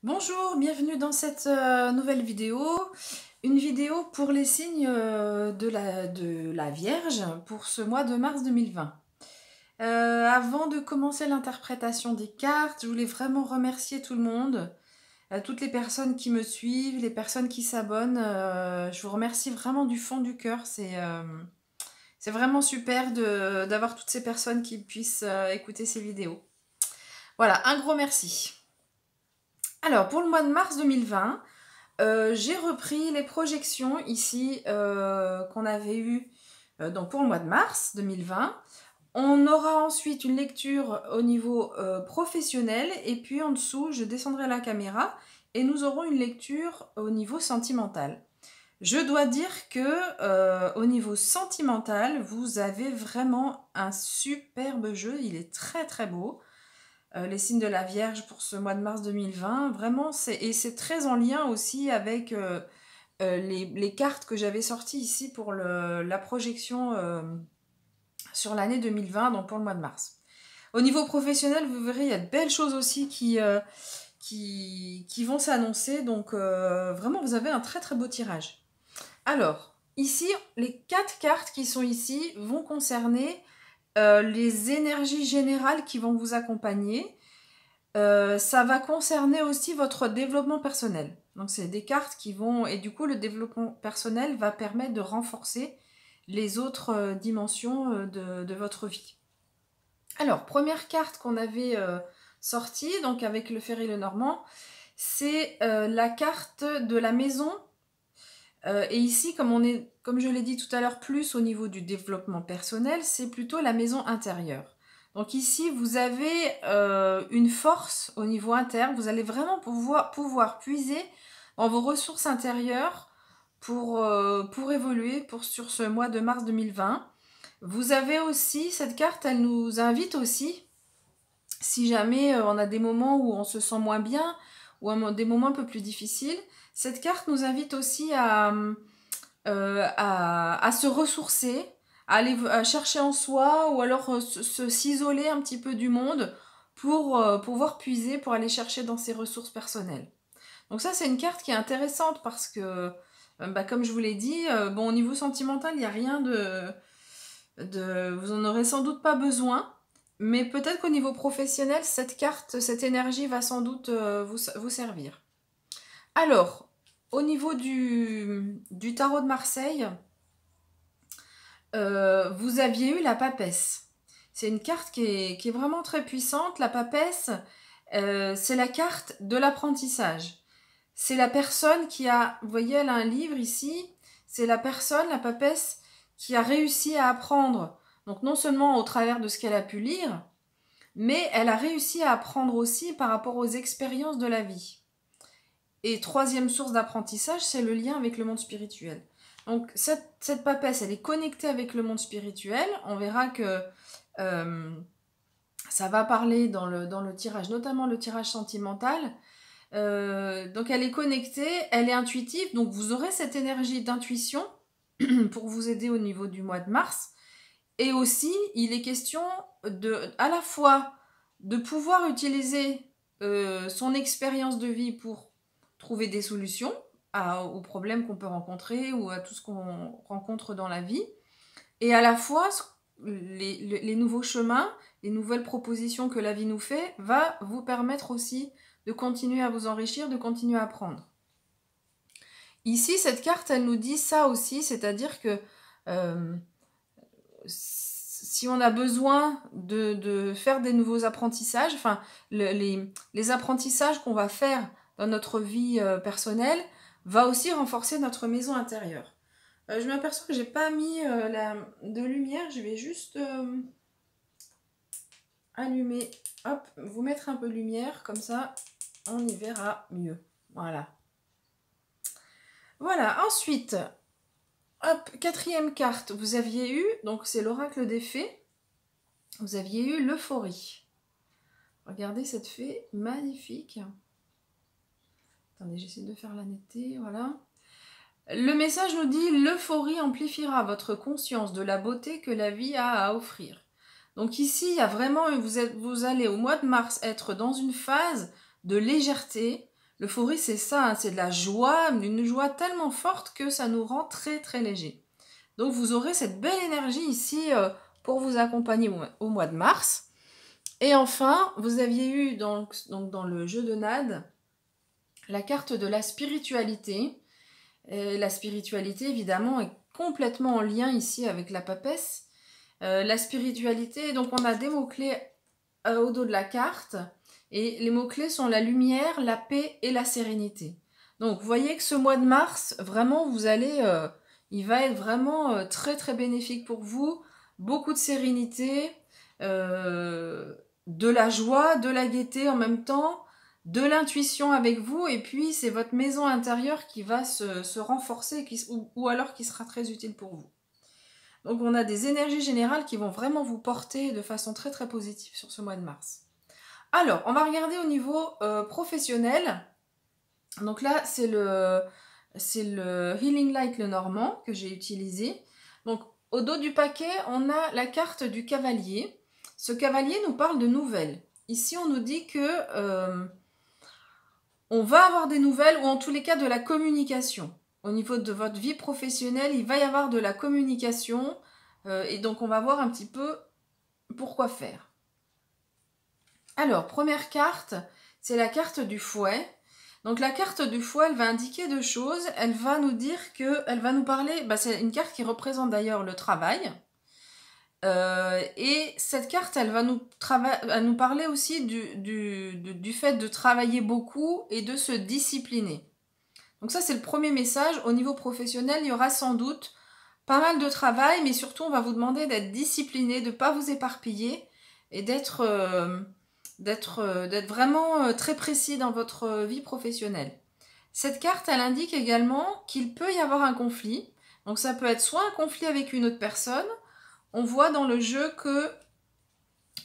Bonjour, bienvenue dans cette nouvelle vidéo. Une vidéo pour les signes de la Vierge pour ce mois de mars 2020. Avant de commencer l'interprétation des cartes, je voulais vraiment remercier tout le monde, toutes les personnes qui me suivent, les personnes qui s'abonnent. Je vous remercie vraiment du fond du cœur. C'est vraiment super d'avoir toutes ces personnes qui puissent écouter ces vidéos. Voilà, un gros merci. Alors, pour le mois de mars 2020, j'ai repris les projections ici qu'on avait eues donc pour le mois de mars 2020. On aura ensuite une lecture au niveau professionnel et puis en dessous, je descendrai la caméra et nous aurons une lecture au niveau sentimental. Je dois dire que au niveau sentimental, vous avez vraiment un superbe jeu, il est très très beau. Les signes de la Vierge pour ce mois de mars 2020. Vraiment, c'est très en lien aussi avec les cartes que j'avais sorties ici pour la projection sur l'année 2020, donc pour le mois de mars. Au niveau professionnel, vous verrez, il y a de belles choses aussi qui vont s'annoncer. Donc vraiment, vous avez un très très beau tirage. Alors, ici, les 4 cartes qui sont ici vont concerner les énergies générales qui vont vous accompagner. Ça va concerner aussi votre développement personnel. Donc c'est des cartes qui vont... Et du coup, le développement personnel va permettre de renforcer les autres dimensions de votre vie. Alors, première carte qu'on avait sortie, donc avec le Fer et le Normand, c'est la carte de la maison. Et ici, comme je l'ai dit tout à l'heure, plus au niveau du développement personnel, c'est plutôt la maison intérieure. Donc ici, vous avez une force au niveau interne. Vous allez vraiment pouvoir puiser dans vos ressources intérieures pour évoluer sur ce mois de mars 2020. Vous avez aussi, cette carte, elle nous invite aussi, si jamais on a des moments où on se sent moins bien, ou des moments un peu plus difficiles, cette carte nous invite aussi à se ressourcer, à aller chercher en soi ou alors s'isoler un petit peu du monde pour pouvoir puiser, pour aller chercher dans ses ressources personnelles. Donc ça, c'est une carte qui est intéressante parce que, comme je vous l'ai dit, bon, au niveau sentimental, il n'y a rien vous en aurez sans doute pas besoin, mais peut-être qu'au niveau professionnel, cette carte, cette énergie va sans doute vous servir. Alors, au niveau du tarot de Marseille, vous aviez eu la papesse. C'est une carte qui est vraiment très puissante. La papesse, c'est la carte de l'apprentissage. C'est la personne qui a, vous voyez, elle a un livre ici, c'est la personne, la papesse, qui a réussi à apprendre. Donc non seulement au travers de ce qu'elle a pu lire, mais elle a réussi à apprendre aussi par rapport aux expériences de la vie. Et troisième source d'apprentissage, c'est le lien avec le monde spirituel. Donc cette papesse, elle est connectée avec le monde spirituel. On verra que ça va parler dans le tirage, notamment le tirage sentimental. Donc elle est connectée, elle est intuitive. Donc vous aurez cette énergie d'intuition pour vous aider au niveau du mois de mars. Et aussi, il est question à la fois de pouvoir utiliser son expérience de vie pour trouver des solutions aux problèmes qu'on peut rencontrer ou à tout ce qu'on rencontre dans la vie. Et à la fois, les nouveaux chemins, les nouvelles propositions que la vie nous fait, va vous permettre aussi de continuer à vous enrichir, de continuer à apprendre. Ici, cette carte, elle nous dit ça aussi, c'est-à-dire que si on a besoin de faire des nouveaux apprentissages, enfin, les apprentissages qu'on va faire dans notre vie personnelle va aussi renforcer notre maison intérieure. Je m'aperçois que j'ai pas mis de lumière, je vais juste allumer, hop, vous mettre un peu de lumière, comme ça on y verra mieux. Voilà. Voilà, ensuite, hop, quatrième carte, vous aviez eu, donc c'est l'oracle des fées, vous aviez eu l'euphorie. Regardez cette fée, magnifique. Attendez, j'essaie de faire la netteté, voilà. Le message nous dit « L'euphorie amplifiera votre conscience de la beauté que la vie a à offrir ». Donc ici, il y a vraiment, vous allez au mois de mars être dans une phase de légèreté, L'euphorie, c'est ça, hein, c'est de la joie, une joie tellement forte que ça nous rend très très léger. Donc vous aurez cette belle énergie ici pour vous accompagner au mois de mars. Et enfin, vous aviez eu donc dans le jeu de Nade la carte de la spiritualité. Et la spiritualité, évidemment, est complètement en lien ici avec la papesse. La spiritualité, donc on a des mots-clés au dos de la carte. Et les mots-clés sont la lumière, la paix et la sérénité. Donc vous voyez que ce mois de mars, vraiment, vous allez... il va être vraiment très très bénéfique pour vous. Beaucoup de sérénité, de la joie, de la gaieté en même temps, de l'intuition avec vous. Et puis c'est votre maison intérieure qui va se renforcer ou alors qui sera très utile pour vous. Donc on a des énergies générales qui vont vraiment vous porter de façon très très positive sur ce mois de mars. Alors, on va regarder au niveau professionnel. Donc là, c'est le Healing Light le Normand que j'ai utilisé. Donc, au dos du paquet, on a la carte du cavalier. Ce cavalier nous parle de nouvelles. Ici, on nous dit que on va avoir des nouvelles, ou en tous les cas de la communication. Au niveau de votre vie professionnelle, il va y avoir de la communication. Et donc, on va voir un petit peu pourquoi faire. Alors, première carte, c'est la carte du fouet. Donc la carte du fouet, elle va indiquer deux choses. Elle va nous dire elle va nous parler, c'est une carte qui représente d'ailleurs le travail. Et cette carte, elle va nous parler aussi du fait de travailler beaucoup et de se discipliner. Donc ça, c'est le premier message. Au niveau professionnel, il y aura sans doute pas mal de travail, mais surtout, on va vous demander d'être discipliné, de ne pas vous éparpiller et d'être vraiment très précis dans votre vie professionnelle. Cette carte, elle indique également qu'il peut y avoir un conflit. Donc ça peut être soit un conflit avec une autre personne. On voit dans le jeu que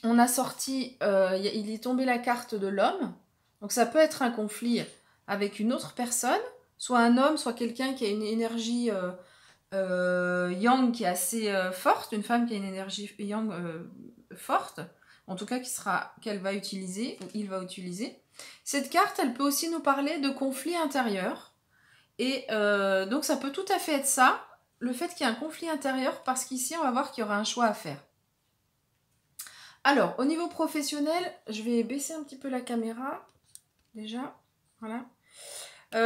on a sorti, il est tombé la carte de l'homme. Donc ça peut être un conflit avec une autre personne, soit un homme, soit quelqu'un qui a une énergie yang qui est assez forte, une femme qui a une énergie yang forte. En tout cas qu'elle va utiliser, ou il va utiliser. Cette carte, elle peut aussi nous parler de conflits intérieurs. Et donc ça peut tout à fait être ça, le fait qu'il y ait un conflit intérieur, parce qu'ici, on va voir qu'il y aura un choix à faire. Alors, au niveau professionnel, je vais baisser un petit peu la caméra, déjà, voilà.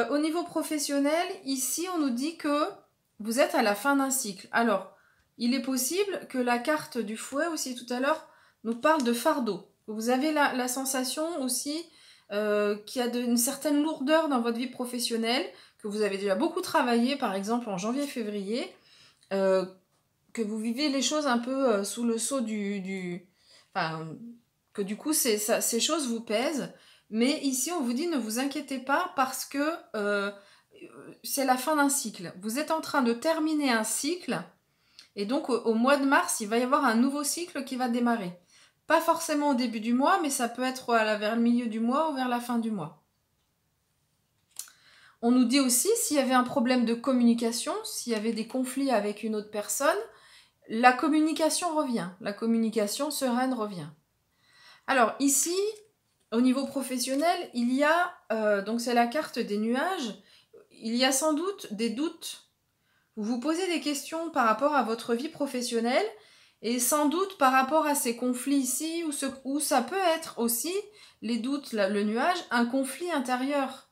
Au niveau professionnel, ici, on nous dit que vous êtes à la fin d'un cycle. Alors, il est possible que la carte du fouet, aussi tout à l'heure, nous parle de fardeau. Vous avez la sensation aussi qu'il y a une certaine lourdeur dans votre vie professionnelle, que vous avez déjà beaucoup travaillé, par exemple en janvier-février, que vous vivez les choses un peu sous le sceau Enfin, que du coup, ces choses vous pèsent. Mais ici, on vous dit ne vous inquiétez pas parce que c'est la fin d'un cycle. Vous êtes en train de terminer un cycle. Et donc, au mois de mars, il va y avoir un nouveau cycle qui va démarrer. Pas forcément au début du mois, mais ça peut être vers le milieu du mois ou vers la fin du mois. On nous dit aussi, s'il y avait un problème de communication, s'il y avait des conflits avec une autre personne, la communication revient. La communication sereine revient. Alors ici, au niveau professionnel, il y a, donc c'est la carte des nuages, il y a sans doute des doutes. Vous vous posez des questions par rapport à votre vie professionnelle et sans doute par rapport à ces conflits ici, où ça peut être aussi, les doutes, le nuage, un conflit intérieur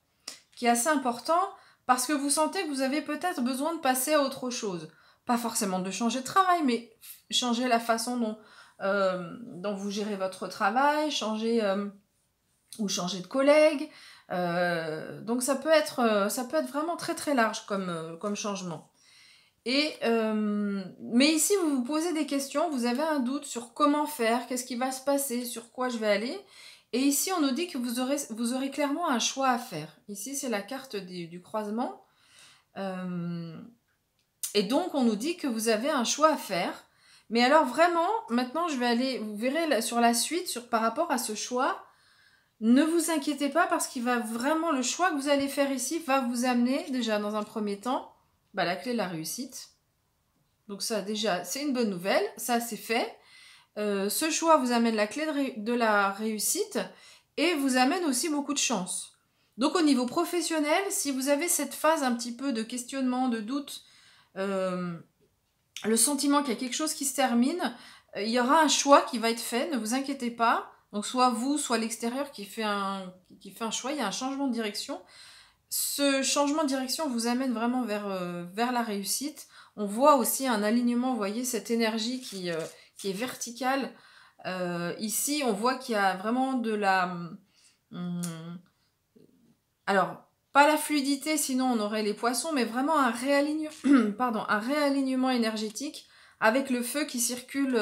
qui est assez important parce que vous sentez que vous avez peut-être besoin de passer à autre chose. Pas forcément de changer de travail, mais changer la façon dont vous gérez votre travail, changer de collègue. Donc ça peut être vraiment très très large comme changement. Mais ici, vous vous posez des questions, vous avez un doute sur comment faire, qu'est-ce qui va se passer, sur quoi je vais aller. Et ici, on nous dit que vous aurez clairement un choix à faire. Ici, c'est la carte du croisement. Et donc, on nous dit que vous avez un choix à faire. Mais alors, vraiment, maintenant, je vais aller, vous verrez sur la suite, par rapport à ce choix, ne vous inquiétez pas parce qu'il va vraiment, le choix que vous allez faire ici va vous amener, déjà, dans un premier temps, la clé de la réussite. Donc ça, déjà, c'est une bonne nouvelle. Ça, c'est fait. Ce choix vous amène la clé de la réussite et vous amène aussi beaucoup de chance. Donc au niveau professionnel, si vous avez cette phase un petit peu de questionnement, de doute, le sentiment qu'il y a quelque chose qui se termine, il y aura un choix qui va être fait, ne vous inquiétez pas. Donc soit vous, soit l'extérieur qui fait un choix, il y a un changement de direction. Ce changement de direction vous amène vraiment vers la réussite. On voit aussi un alignement, vous voyez cette énergie qui est verticale. Ici, on voit qu'il y a vraiment de la... alors, pas la fluidité, sinon on aurait les poissons, mais vraiment un un réalignement énergétique avec le feu qui circule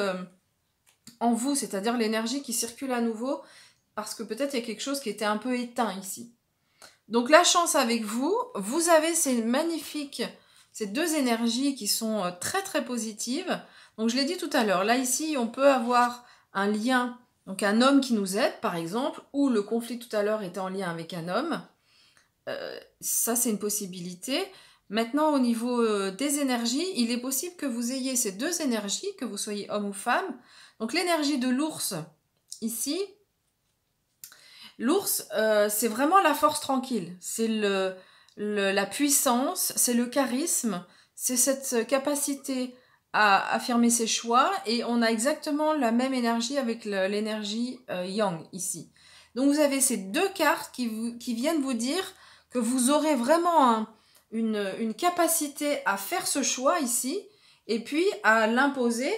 en vous, c'est-à-dire l'énergie qui circule à nouveau, parce que peut-être il y a quelque chose qui était un peu éteint ici. Donc la chance avec vous, vous avez ces deux énergies qui sont très très positives. Donc je l'ai dit tout à l'heure, là ici on peut avoir un lien, donc un homme qui nous aide par exemple, ou le conflit tout à l'heure était en lien avec un homme. Ça c'est une possibilité. Maintenant au niveau des énergies, il est possible que vous ayez ces deux énergies, que vous soyez homme ou femme. Donc l'énergie de l'ours ici, l'ours, c'est vraiment la force tranquille, c'est la puissance, c'est le charisme, c'est cette capacité à affirmer ses choix, et on a exactement la même énergie avec l'énergie yang ici. Donc vous avez ces deux cartes qui viennent vous dire que vous aurez vraiment une capacité à faire ce choix ici, et puis à l'imposer.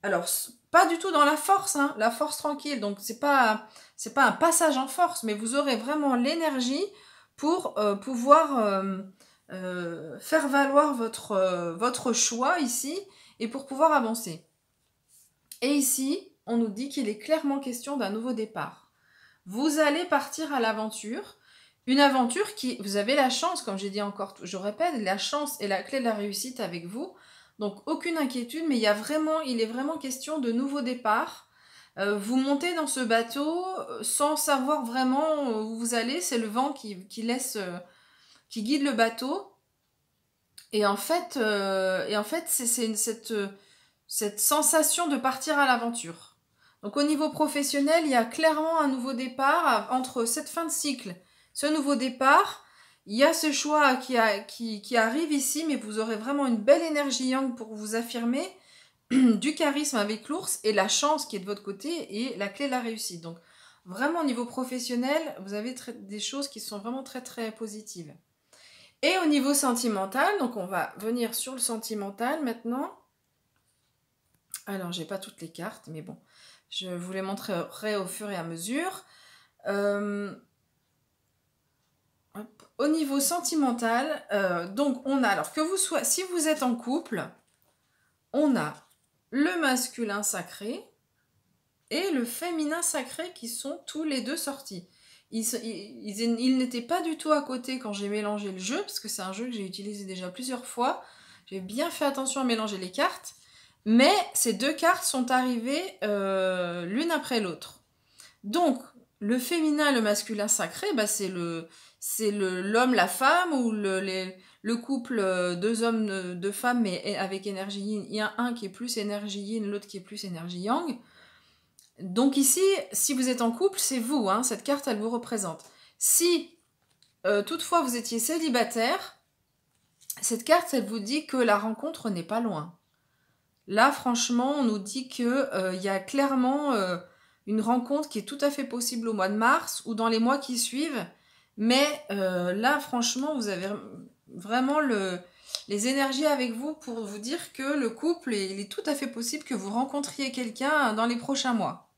Alors, pas du tout dans la force, hein, la force tranquille, donc c'est pas un passage en force, mais vous aurez vraiment l'énergie pour pouvoir faire valoir votre choix ici, et pour pouvoir avancer. Et ici, on nous dit qu'il est clairement question d'un nouveau départ. Vous allez partir à l'aventure, une aventure qui, vous avez la chance, comme j'ai dit encore, je répète, la chance est la clé de la réussite avec vous. Donc aucune inquiétude, mais il est vraiment question de nouveau départ. Vous montez dans ce bateau sans savoir vraiment où vous allez, c'est le vent qui guide le bateau. Et en fait, c'est cette sensation de partir à l'aventure. Donc au niveau professionnel, il y a clairement un nouveau départ entre cette fin de cycle, ce nouveau départ. Il y a ce choix qui arrive ici, mais vous aurez vraiment une belle énergie yang pour vous affirmer, du charisme avec l'ours, et la chance qui est de votre côté et la clé de la réussite. Donc vraiment au niveau professionnel, vous avez des choses qui sont vraiment très très positives. Et au niveau sentimental, donc on va venir sur le sentimental maintenant. Alors j'ai pas toutes les cartes, mais bon, je vous les montrerai au fur et à mesure. Au niveau sentimental, donc on a, alors que si vous êtes en couple, on a le masculin sacré et le féminin sacré qui sont tous les deux sortis. Ils n'étaient pas du tout à côté quand j'ai mélangé le jeu, parce que c'est un jeu que j'ai utilisé déjà plusieurs fois. J'ai bien fait attention à mélanger les cartes, mais ces deux cartes sont arrivées l'une après l'autre. Donc, le féminin et le masculin sacré, bah, c'est l'homme, la femme, ou le couple deux hommes, deux femmes, mais avec énergie yin. Il y a un qui est plus énergie yin, l'autre qui est plus énergie yang. Donc ici, si vous êtes en couple, c'est vous, hein, cette carte, elle vous représente. Si toutefois vous étiez célibataire, cette carte, elle vous dit que la rencontre n'est pas loin. Là, franchement, on nous dit qu'il y a clairement une rencontre qui est tout à fait possible au mois de mars ou dans les mois qui suivent. Mais là, franchement, vous avez vraiment les énergies avec vous pour vous dire que le couple, il est tout à fait possible que vous rencontriez quelqu'un dans les prochains mois.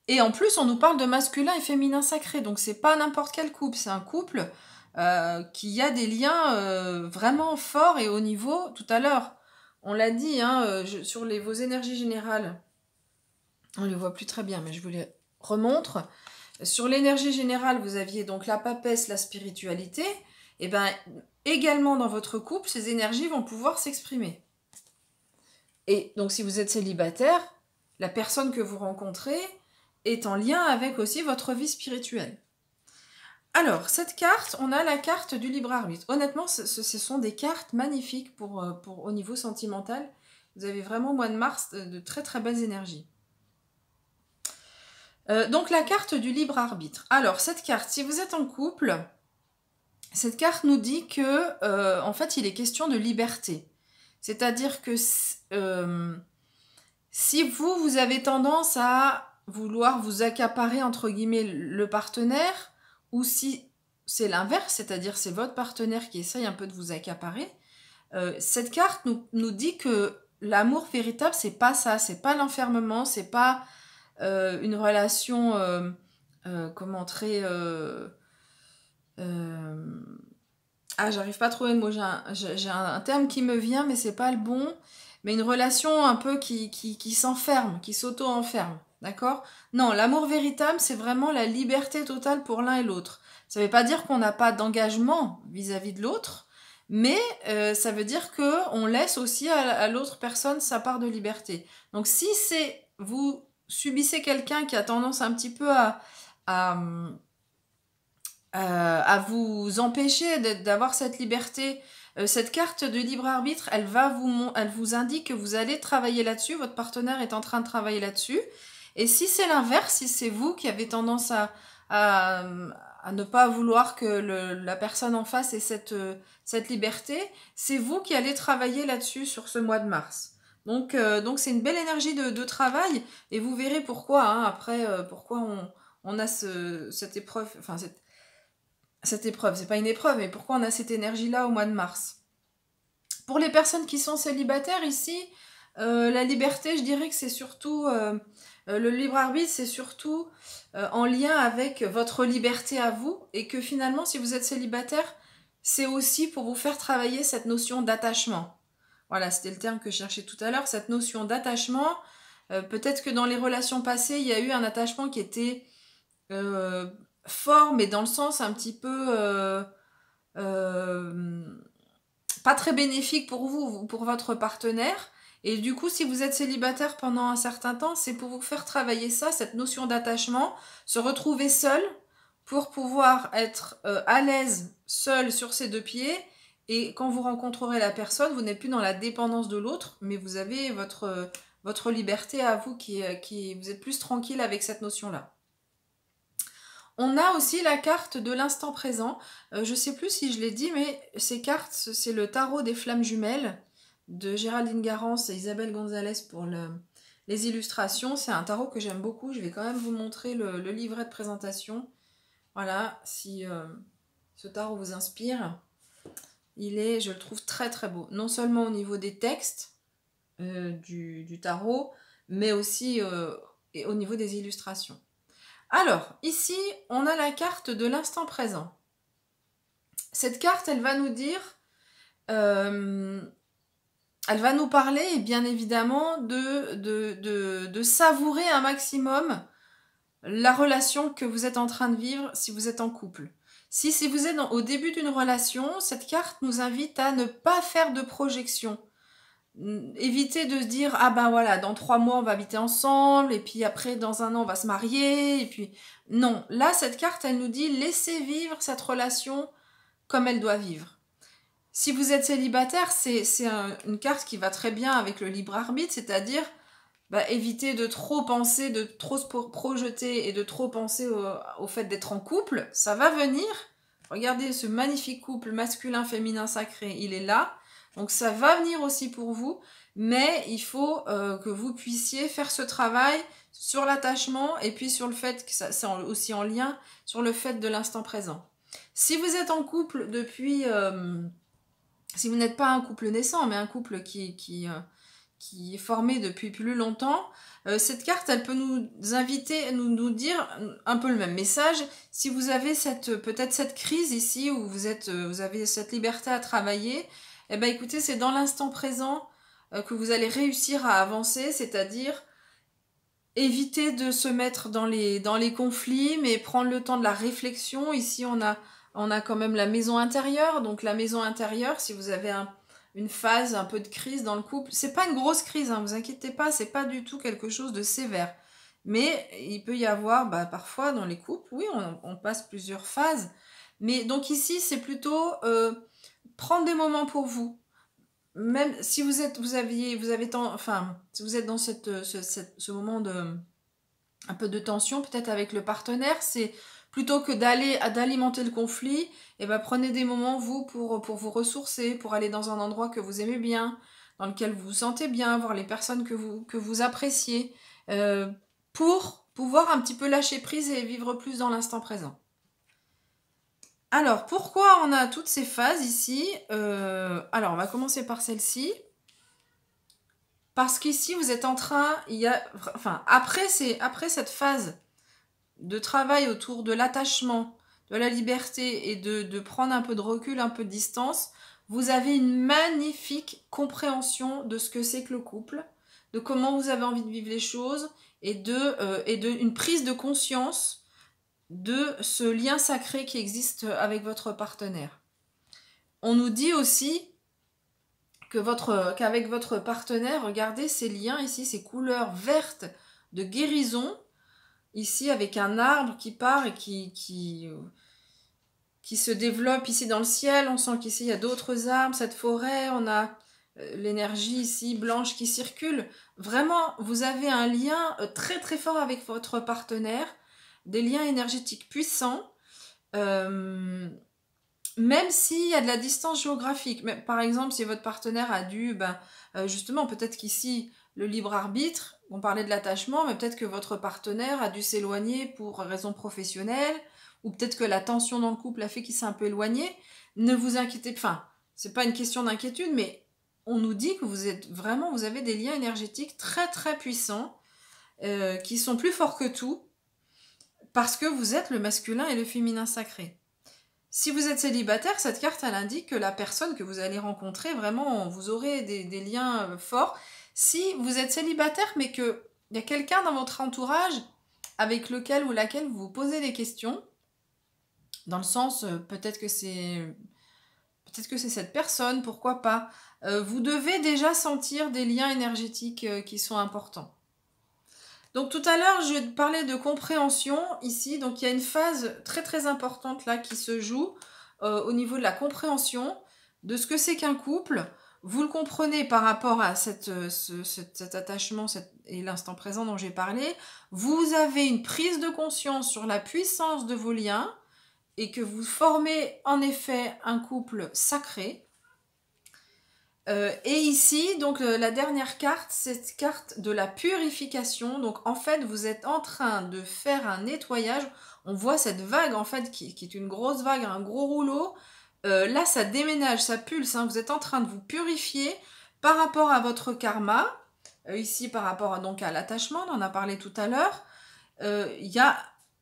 Et en plus, on nous parle de masculin et féminin sacré, donc c'est pas n'importe quel couple, c'est un couple qui a des liens vraiment forts et au niveau. Tout à l'heure, on l'a dit, hein, sur vos énergies générales, on ne les voit plus très bien, mais je vous les remontre. Sur l'énergie générale, vous aviez donc la papesse, la spiritualité, et bien également dans votre couple, ces énergies vont pouvoir s'exprimer. Et donc si vous êtes célibataire, la personne que vous rencontrez est en lien avec aussi votre vie spirituelle. Alors, cette carte, on a la carte du libre arbitre. Honnêtement, ce sont des cartes magnifiques pour au niveau sentimental. Vous avez vraiment au mois de mars de très très belles énergies. Donc la carte du libre arbitre. Alors cette carte, si vous êtes en couple, cette carte nous dit que en fait il est question de liberté. C'est-à-dire que si vous avez tendance à vouloir vous accaparer entre guillemets le partenaire, ou si c'est l'inverse, c'est-à-dire c'est votre partenaire qui essaye un peu de vous accaparer, cette carte nous dit que l'amour véritable, c'est pas ça, c'est pas l'enfermement, c'est pas une relation comment très j'arrive pas à trouver le mot, j'ai un terme qui me vient mais c'est pas le bon, mais une relation un peu qui s'enferme, qui s'auto-enferme, d'accord? Non, l'amour véritable, c'est vraiment la liberté totale pour l'un et l'autre. Ça veut pas dire qu'on n'a pas d'engagement vis-à-vis de l'autre, mais ça veut dire qu'on laisse aussi à l'autre personne sa part de liberté. Donc si c'est vous subissez quelqu'un qui a tendance un petit peu à vous empêcher d'avoir cette liberté, cette carte de libre arbitre, elle vous indique que vous allez travailler là-dessus, votre partenaire est en train de travailler là-dessus. Et si c'est l'inverse, si c'est vous qui avez tendance à, à ne pas vouloir que la personne en face ait cette liberté, c'est vous qui allez travailler là-dessus sur ce mois de mars. Donc c'est une belle énergie de travail, et vous verrez pourquoi, hein, après, pourquoi on a cette épreuve, enfin cette épreuve, c'est pas une épreuve, mais pourquoi on a cette énergie-là au mois de mars. Pour les personnes qui sont célibataires ici, la liberté, je dirais que c'est surtout, le libre arbitre, c'est surtout en lien avec votre liberté à vous, et que finalement, si vous êtes célibataire, c'est aussi pour vous faire travailler cette notion d'attachement. Voilà, c'était le terme que je cherchais tout à l'heure, cette notion d'attachement. Peut-être que dans les relations passées, il y a eu un attachement qui était fort, mais dans le sens un petit peu euh, pas très bénéfique pour vous, pour votre partenaire. Et du coup, si vous êtes célibataire pendant un certain temps, c'est pour vous faire travailler ça, cette notion d'attachement, se retrouver seul pour pouvoir être à l'aise seul sur ses deux pieds. Et quand vous rencontrerez la personne, vous n'êtes plus dans la dépendance de l'autre, mais vous avez votre liberté à vous qui vous êtes plus tranquille avec cette notion-là. On a aussi la carte de l'instant présent. Je ne sais plus si je l'ai dit, mais ces cartes, c'est le tarot des flammes jumelles de Géraldine Garance et Isabelle Gonzalez pour les illustrations. C'est un tarot que j'aime beaucoup. Je vais quand même vous montrer le livret de présentation. Voilà, si ce tarot vous inspire. Je le trouve très très beau. Non seulement au niveau des textes du tarot, mais aussi au niveau des illustrations. Alors, ici, on a la carte de l'instant présent. Cette carte, elle va nous dire, elle va nous parler, bien évidemment, de savourer un maximum la relation que vous êtes en train de vivre si vous êtes en couple. Si vous êtes au début d'une relation, cette carte nous invite à ne pas faire de projection. Éviter de se dire ah ben voilà, dans 3 mois on va habiter ensemble, et puis après dans 1 an on va se marier, et puis non, là cette carte elle nous dit laissez vivre cette relation comme elle doit vivre. Si vous êtes célibataire, c'est une carte qui va très bien avec le libre arbitre, c'est-à-dire éviter de trop penser, de trop se projeter et de trop penser au fait d'être en couple. Ça va venir. Regardez ce magnifique couple masculin, féminin, sacré, il est là. Donc ça va venir aussi pour vous, mais il faut que vous puissiez faire ce travail sur l'attachement, et puis sur le fait que c'est aussi en lien sur le fait de l'instant présent. Si vous êtes en couple depuis... si vous n'êtes pas un couple naissant, mais un couple qui est formé depuis plus longtemps, cette carte, elle peut nous inviter, nous dire un peu le même message. Si vous avez peut-être cette crise ici, où vous avez cette liberté à travailler, eh ben écoutez, c'est dans l'instant présent que vous allez réussir à avancer, c'est-à-dire éviter de se mettre dans les conflits, mais prendre le temps de la réflexion. Ici, on a quand même la maison intérieure. Donc la maison intérieure, si vous avez une phase un peu de crise dans le couple, c'est pas une grosse crise, hein, vous inquiétez pas, c'est pas du tout quelque chose de sévère. Mais il peut y avoir parfois dans les couples, oui, on passe plusieurs phases. Mais donc ici, c'est plutôt prendre des moments pour vous. Même si si vous êtes dans ce moment un peu de tension peut-être avec le partenaire. C'est plutôt que d'alimenter le conflit, et ben prenez des moments vous pour vous ressourcer, pour aller dans un endroit que vous aimez bien, dans lequel vous vous sentez bien, voir les personnes que vous appréciez, pour pouvoir un petit peu lâcher prise et vivre plus dans l'instant présent. Alors, pourquoi on a toutes ces phases ici? Alors, on va commencer par celle-ci. Parce qu'ici, vous êtes en train, après cette phase de travail autour de l'attachement, de la liberté et de prendre un peu de recul, un peu de distance, vous avez une magnifique compréhension de ce que c'est que le couple, de comment vous avez envie de vivre les choses et une prise de conscience de ce lien sacré qui existe avec votre partenaire. On nous dit aussi qu'avec votre partenaire, regardez ces liens ici, ces couleurs vertes de guérison, ici avec un arbre qui part et qui se développe ici dans le ciel. On sent qu'ici il y a d'autres arbres, cette forêt, on a l'énergie ici blanche qui circule. Vraiment, vous avez un lien très très fort avec votre partenaire, des liens énergétiques puissants, même s'il y a de la distance géographique. Mais, par exemple, si votre partenaire a dû, justement, peut-être qu'ici, le libre arbitre, on parlait de l'attachement, mais peut-être que votre partenaire a dû s'éloigner pour raison professionnelle, ou peut-être que la tension dans le couple a fait qu'il s'est un peu éloigné. Ne vous inquiétez pas, c'est pas une question d'inquiétude, mais on nous dit que vous avez des liens énergétiques très très puissants, qui sont plus forts que tout, parce que vous êtes le masculin et le féminin sacré. Si vous êtes célibataire, cette carte, elle indique que la personne que vous allez rencontrer, vraiment, vous aurez des liens forts. Si vous êtes célibataire, mais qu'il y a quelqu'un dans votre entourage avec lequel ou laquelle vous vous posez des questions, dans le sens, peut-être que c'est cette personne, pourquoi pas, vous devez déjà sentir des liens énergétiques qui sont importants. Donc tout à l'heure, je parlais de compréhension ici. Donc il y a une phase très très importante là qui se joue au niveau de la compréhension de ce que c'est qu'un couple. Vous le comprenez par rapport à cet attachement et l'instant présent dont j'ai parlé. Vous avez une prise de conscience sur la puissance de vos liens et que vous formez en effet un couple sacré. Et ici, donc la dernière carte, cette carte de la purification. Donc en fait, vous êtes en train de faire un nettoyage. On voit cette vague en fait qui est une grosse vague, un gros rouleau. Là, ça déménage, ça pulse. Vous êtes en train de vous purifier par rapport à votre karma. Ici, par rapport à l'attachement, on en a parlé tout à l'heure.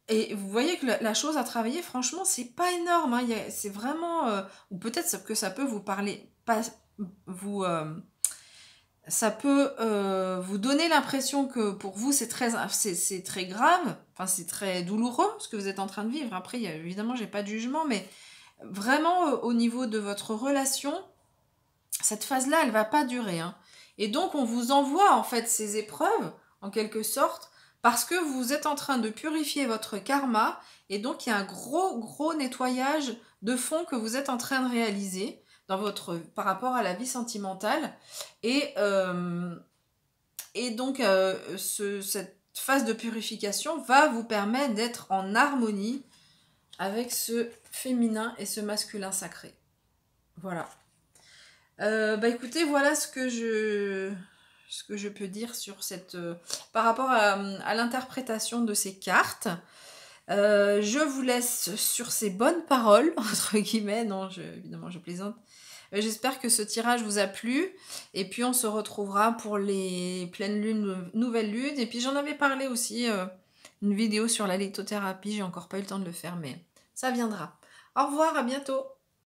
Et vous voyez que la chose à travailler, franchement, c'est pas énorme. C'est vraiment... ou peut-être que ça peut vous parler... ça peut vous donner l'impression que pour vous c'est très grave, enfin c'est très douloureux ce que vous êtes en train de vivre. Après, évidemment, j'ai pas de jugement, mais vraiment au niveau de votre relation, cette phase-là, elle va pas durer. Et donc, on vous envoie en fait ces épreuves, en quelque sorte, parce que vous êtes en train de purifier votre karma, et donc il y a un gros nettoyage de fond que vous êtes en train de réaliser par rapport à la vie sentimentale. Et donc, cette phase de purification va vous permettre d'être en harmonie avec ce féminin et ce masculin sacré. Voilà. Écoutez, voilà ce que je peux dire sur par rapport à l'interprétation de ces cartes. Je vous laisse sur ces bonnes paroles, entre guillemets. Non, évidemment, je plaisante. J'espère que ce tirage vous a plu. Et puis, on se retrouvera pour les pleines lunes, nouvelles lunes. Et puis, j'en avais parlé aussi, une vidéo sur la lithothérapie. J'ai encore pas eu le temps de le faire, mais ça viendra. Au revoir, à bientôt.